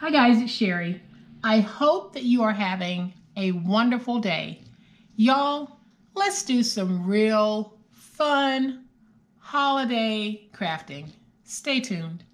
Hi guys, it's Sherry. I hope that you are having a wonderful day. Y'all, let's do some real fun holiday crafting. Stay tuned.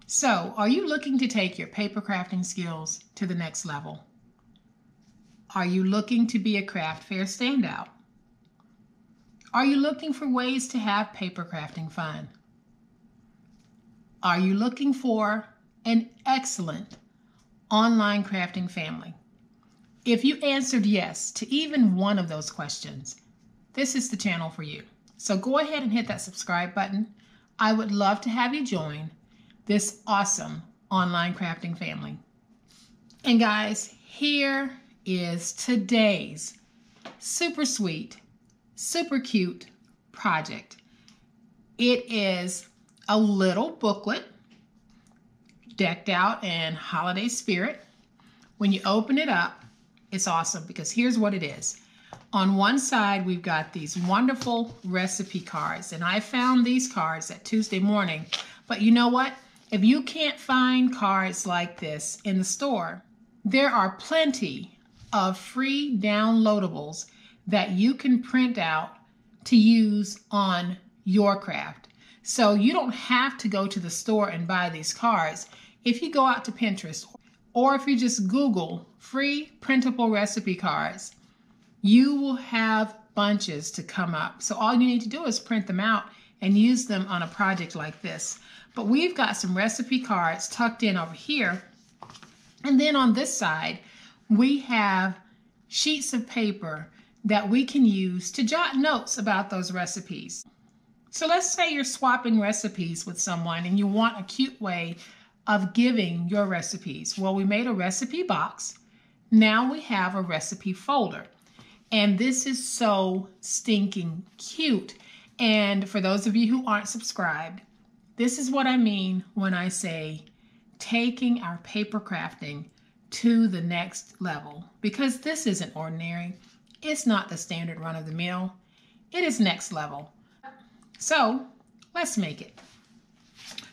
So, are you looking to take your paper crafting skills to the next level? Are you looking to be a craft fair standout? Are you looking for ways to have paper crafting fun? Are you looking for an excellent online crafting family? If you answered yes to even one of those questions, this is the channel for you. So go ahead and hit that subscribe button. I would love to have you join this awesome online crafting family. And guys, here is today's super sweet, super cute project. It is a little booklet decked out in holiday spirit. When you open it up, it's awesome because here's what it is. On one side, we've got these wonderful recipe cards, and I found these cards at Tuesday morning. But you know what? If you can't find cards like this in the store, there are plenty of free downloadables that you can print out to use on your craft. So you don't have to go to the store and buy these cards. If you go out to Pinterest, or if you just Google free printable recipe cards, you will have bunches to come up. So all you need to do is print them out and use them on a project like this. But we've got some recipe cards tucked in over here. And then on this side, we have sheets of paper that we can use to jot notes about those recipes. So let's say you're swapping recipes with someone and you want a cute way of giving your recipes. Well, we made a recipe box. Now we have a recipe folder. And this is so stinking cute. And for those of you who aren't subscribed, this is what I mean when I say taking our paper crafting to the next level. Because this isn't ordinary. It's not the standard run of the mill. It is next level. So let's make it.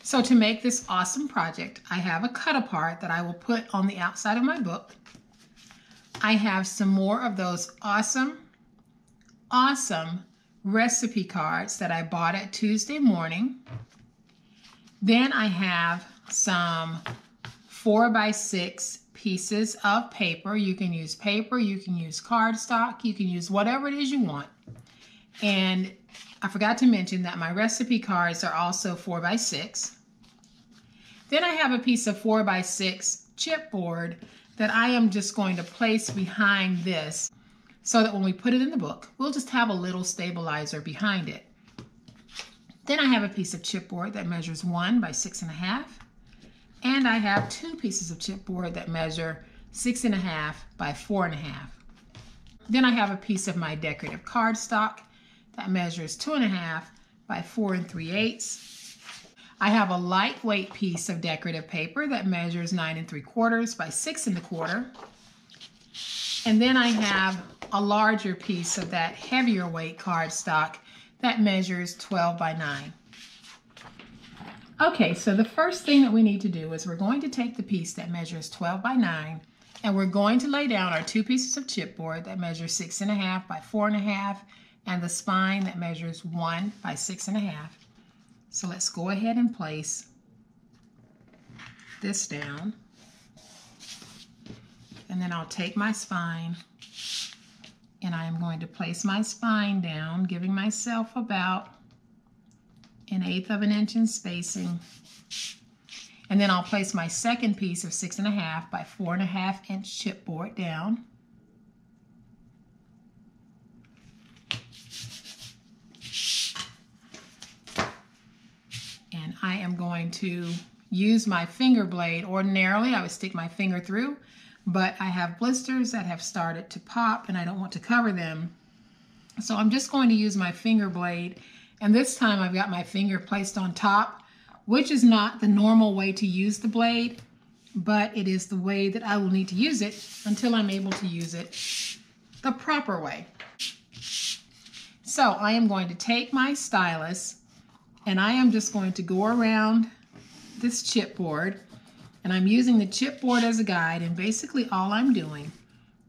So to make this awesome project, I have a cut apart that I will put on the outside of my book. I have some more of those awesome recipe cards that I bought at Tuesday morning. Then I have some 4x6 pieces of paper. You can use paper, you can use cardstock, you can use whatever it is you want. And I forgot to mention that my recipe cards are also 4x6. Then I have a piece of 4x6 chipboard that I am just going to place behind this so that when we put it in the book, we'll just have a little stabilizer behind it. Then I have a piece of chipboard that measures 1 by 6.5. And I have 2 pieces of chipboard that measure 6.5 by 4.5. Then I have a piece of my decorative cardstock that measures 2.5 by 4 3/8. I have a lightweight piece of decorative paper that measures 9 3/4 by 6 1/4. And then I have a larger piece of that heavier weight cardstock that measures 12 by 9. Okay, so the first thing that we need to do is we're going to take the piece that measures 12 by 9 and we're going to lay down our 2 pieces of chipboard that measure 6.5 by 4.5 and the spine that measures 1 by 6.5. So let's go ahead and place this down. And then I'll take my spine and I am going to place my spine down, giving myself about 1/8 of an inch in spacing. And then I'll place my second piece of 6.5 by 4.5 inch chipboard down. And I am going to use my finger blade. Ordinarily, I would stick my finger through, but I have blisters that have started to pop and I don't want to cover them. So I'm just going to use my finger blade, and this time I've got my finger placed on top, which is not the normal way to use the blade, but it is the way that I will need to use it until I'm able to use it the proper way. So I am going to take my stylus, and I am just going to go around this chipboard, and I'm using the chipboard as a guide, and basically all I'm doing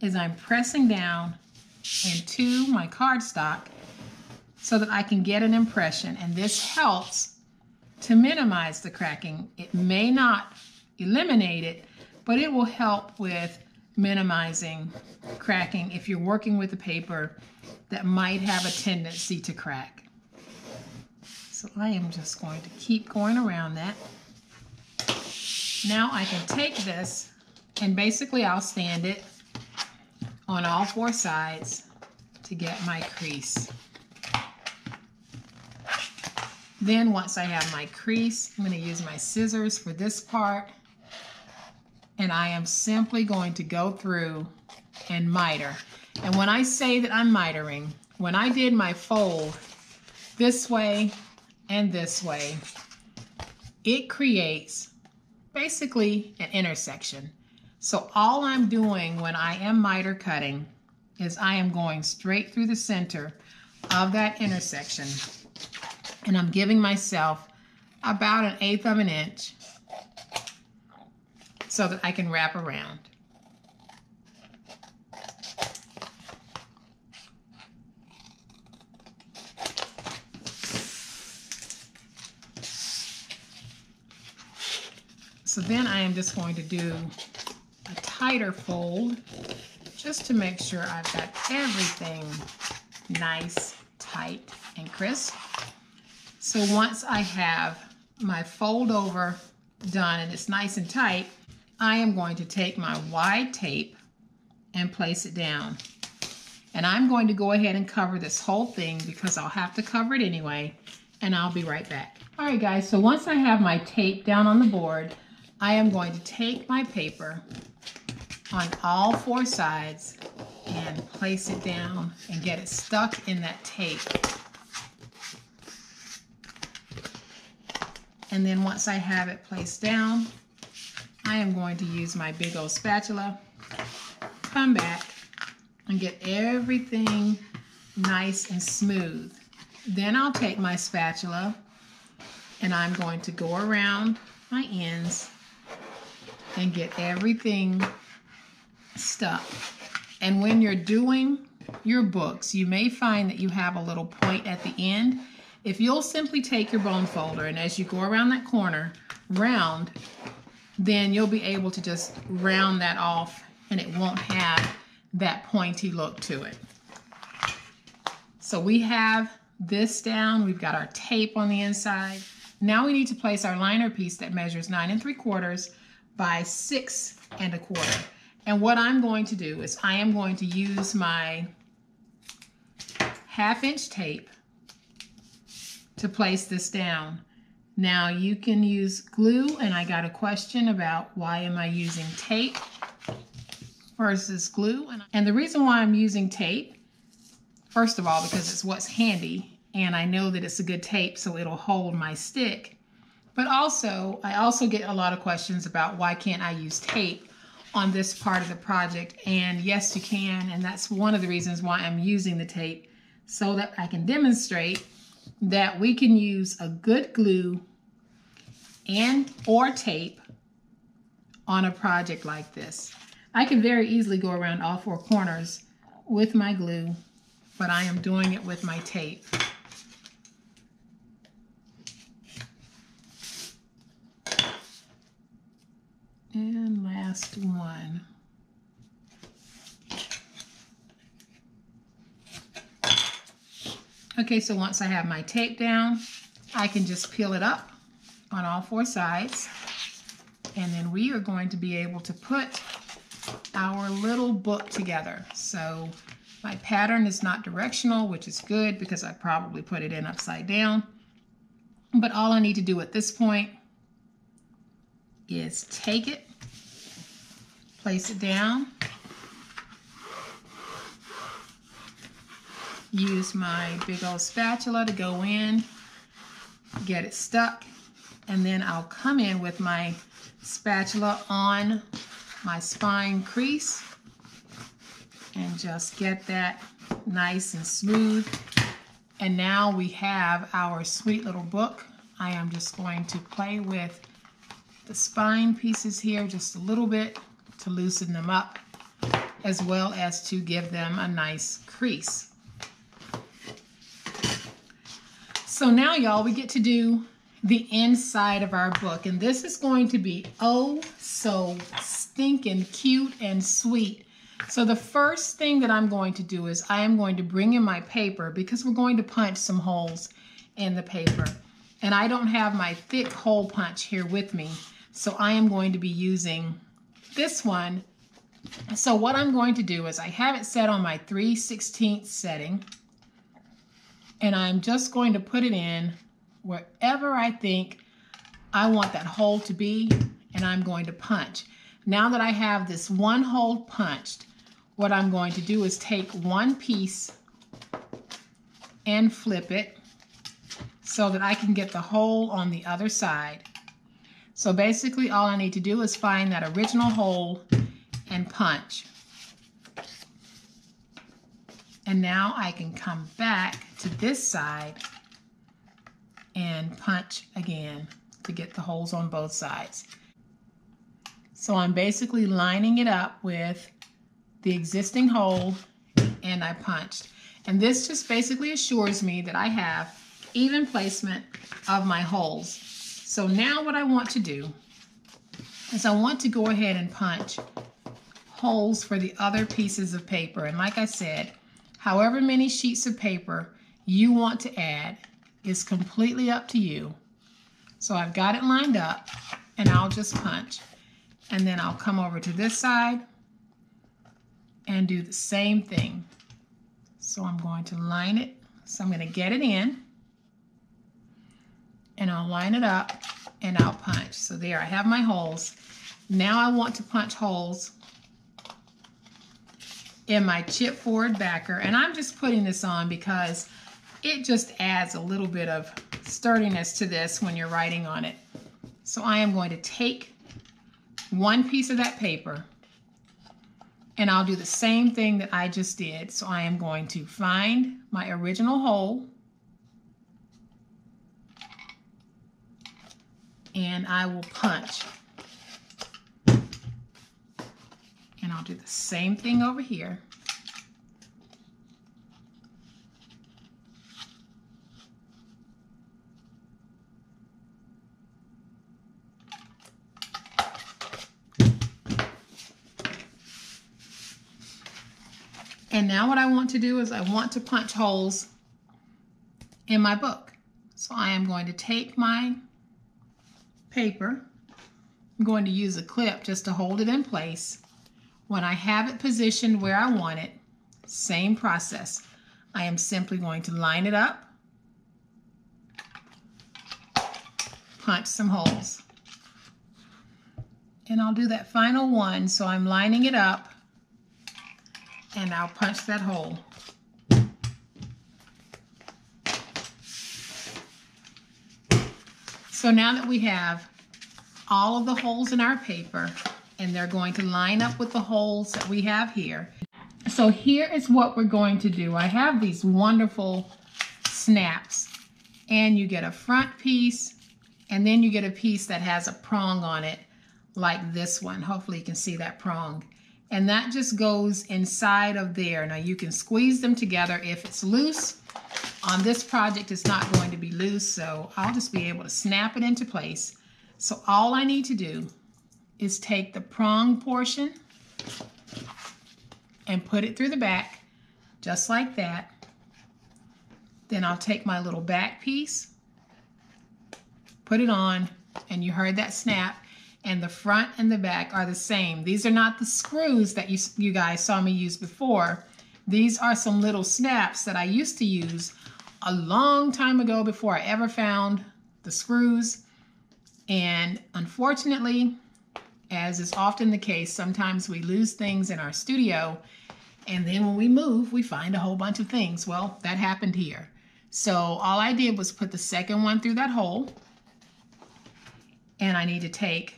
is I'm pressing down into my cardstock so that I can get an impression, and this helps to minimize the cracking. It may not eliminate it, but it will help with minimizing cracking if you're working with a paper that might have a tendency to crack. So I am just going to keep going around that. Now I can take this and basically I'll stand it on all four sides to get my crease. Then once I have my crease, I'm going to use my scissors for this part, and I am simply going to go through and miter. And when I say that I'm mitering, when I did my fold this way and this way, it creates basically an intersection. So all I'm doing when I am miter cutting is I am going straight through the center of that intersection, and I'm giving myself about 1/8 of an inch so that I can wrap around. So then I am just going to do a tighter fold just to make sure I've got everything nice, tight, and crisp. So once I have my fold over done and it's nice and tight, I am going to take my wide tape and place it down. And I'm going to go ahead and cover this whole thing because I'll have to cover it anyway, and I'll be right back. All right, guys, so once I have my tape down on the board, I am going to take my paper on all four sides and place it down and get it stuck in that tape. And then once I have it placed down, I am going to use my big old spatula, come back, and get everything nice and smooth. Then I'll take my spatula and I'm going to go around my ends and get everything stuck. And when you're doing your books, you may find that you have a little point at the end. If you'll simply take your bone folder and as you go around that corner, round, then you'll be able to just round that off and it won't have that pointy look to it. So we have this down, we've got our tape on the inside. Now we need to place our liner piece that measures 9 3/4 by 6 1/4. And what I'm going to do is I am going to use my 1/2 inch tape to place this down. Now you can use glue, and I got a question about why am I using tape versus glue. And the reason why I'm using tape, first of all, because it's what's handy, and I know that it's a good tape so it'll hold my stick. But also, I also get a lot of questions about why can't I use tape on this part of the project, and yes you can, and that's one of the reasons why I'm using the tape, so that I can demonstrate that we can use a good glue and or tape on a project like this. I can very easily go around all four corners with my glue, but I am doing it with my tape. And last one. Okay, so once I have my tape down, I can just peel it up on all four sides, and then we are going to be able to put our little book together. So my pattern is not directional, which is good because I probably put it in upside down. But all I need to do at this point is take it, place it down, use my big old spatula to go in, get it stuck, and then I'll come in with my spatula on my spine crease and just get that nice and smooth. And now we have our sweet little book. I am just going to play with the spine pieces here just a little bit to loosen them up, as well as to give them a nice crease. So now, y'all, we get to do the inside of our book, and this is going to be oh so stinking cute and sweet. So the first thing that I'm going to do is I am going to bring in my paper, because we're going to punch some holes in the paper. And I don't have my thick hole punch here with me, so I am going to be using this one. So what I'm going to do is I have it set on my 3/16 setting, and I'm just going to put it in wherever I think I want that hole to be, and I'm going to punch. Now that I have this one hole punched, what I'm going to do is take one piece and flip it so that I can get the hole on the other side. So basically all I need to do is find that original hole and punch. And now I can come back to this side and punch again to get the holes on both sides. So I'm basically lining it up with the existing hole, and I punched. And this just basically assures me that I have even placement of my holes. So now what I want to do is I want to go ahead and punch holes for the other pieces of paper. And like I said, however many sheets of paper you want to add is completely up to you. So I've got it lined up, and I'll just punch. And then I'll come over to this side and do the same thing. So I'm going to line it. So I'm going to get it in, and I'll line it up, and I'll punch. So there I have my holes. Now I want to punch holes in my chipboard backer, and I'm just putting this on because it just adds a little bit of sturdiness to this when you're writing on it. So I am going to take one piece of that paper, and I'll do the same thing that I just did. So I am going to find my original hole, and I will punch. And I'll do the same thing over here. And now what I want to do is I want to punch holes in my book. So I am going to take my paper. I'm going to use a clip just to hold it in place. When I have it positioned where I want it, same process. I am simply going to line it up, punch some holes. And I'll do that final one, so I'm lining it up, and I'll punch that hole. So now that we have all of the holes in our paper, and they're going to line up with the holes that we have here. So here is what we're going to do. I have these wonderful snaps, and you get a front piece, and then you get a piece that has a prong on it, like this one. Hopefully you can see that prong. And that just goes inside of there. Now you can squeeze them together if it's loose. On this project, it's not going to be loose, so I'll just be able to snap it into place. So all I need to do is take the prong portion and put it through the back, just like that. Then I'll take my little back piece, put it on, and you heard that snap, and the front and the back are the same. These are not the screws that you guys saw me use before. These are some little snaps that I used to use a long time ago before I ever found the screws. And unfortunately, as is often the case, sometimes we lose things in our studio, And then when we move, we find a whole bunch of things. Well, that happened here. So all I did was put the second one through that hole. And I need to take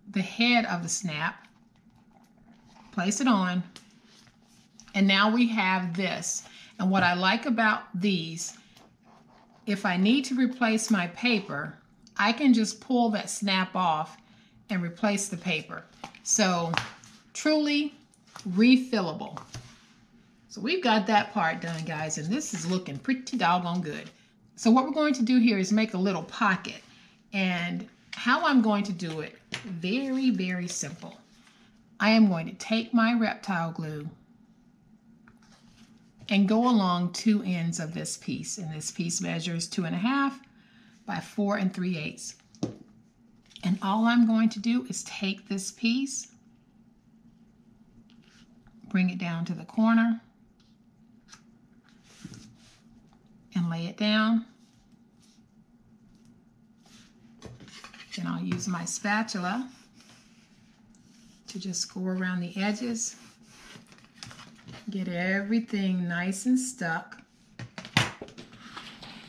the head of the snap, place it on, and now we have this. And what I like about these, if I need to replace my paper, I can just pull that snap off and replace the paper. So truly refillable. So we've got that part done, guys, and this is looking pretty doggone good. So what we're going to do here is make a little pocket, and how I'm going to do it, very, very simple. I am going to take my Reptile Glue and go along two ends of this piece, and this piece measures 2.5 by 4 3/8. And all I'm going to do is take this piece, bring it down to the corner, and lay it down. Then I'll use my spatula to just go around the edges, get everything nice and stuck.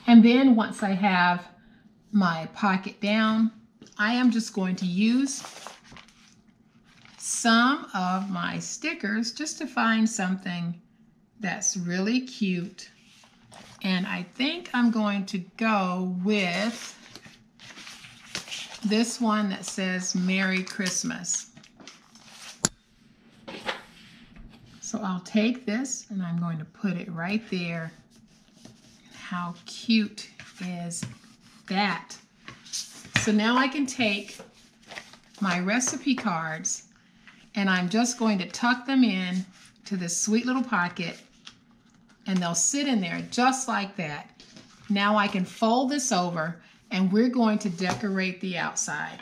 And then once I have my pocket down, I am just going to use some of my stickers just to find something that's really cute. And I think I'm going to go with this one that says Merry Christmas. So I'll take this and I'm going to put it right there. How cute is that? So now I can take my recipe cards and I'm just going to tuck them in to this sweet little pocket, and they'll sit in there just like that. Now I can fold this over and we're going to decorate the outside.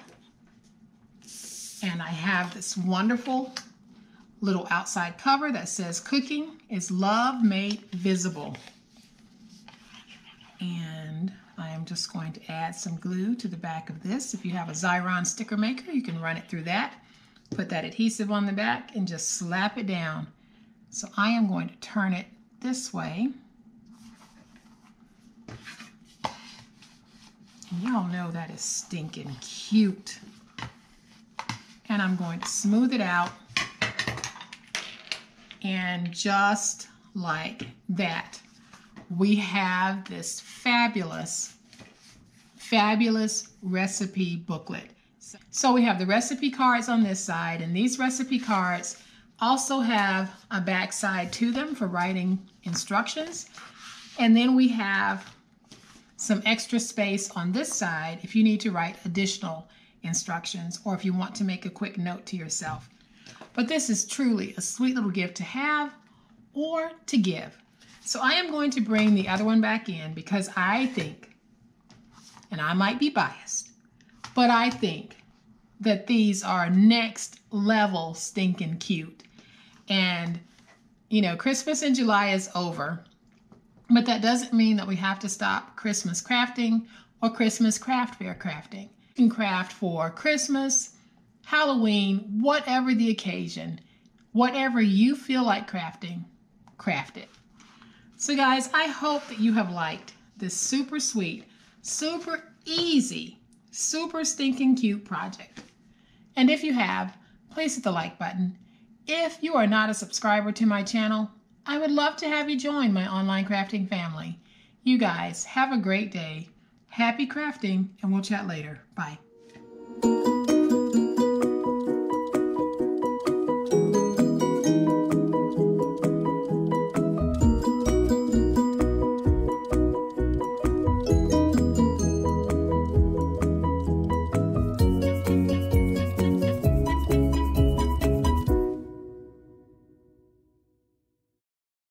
And I have this wonderful little outside cover that says "Cooking is Love Made Visible." And I am just going to add some glue to the back of this. If you have a Xyron sticker maker, you can run it through that. Put that adhesive on the back and just slap it down. So I am going to turn it this way. And y'all know that is stinking cute. And I'm going to smooth it out. And just like that, we have this fabulous, fabulous recipe booklet. So we have the recipe cards on this side, and these recipe cards also have a back side to them for writing instructions. And then we have some extra space on this side if you need to write additional instructions or if you want to make a quick note to yourself. But this is truly a sweet little gift to have or to give. So I am going to bring the other one back in because I think, and I might be biased, but I think that these are next level stinking cute. And, you know, Christmas in July is over, but that doesn't mean that we have to stop Christmas crafting or Christmas craft fair crafting. You can craft for Christmas, Halloween, whatever the occasion, whatever you feel like crafting, craft it. So guys, I hope that you have liked this super sweet, super easy, super stinking cute project. And if you have, please hit the like button. If you are not a subscriber to my channel, I would love to have you join my online crafting family. You guys have a great day. Happy crafting, and we'll chat later. Bye.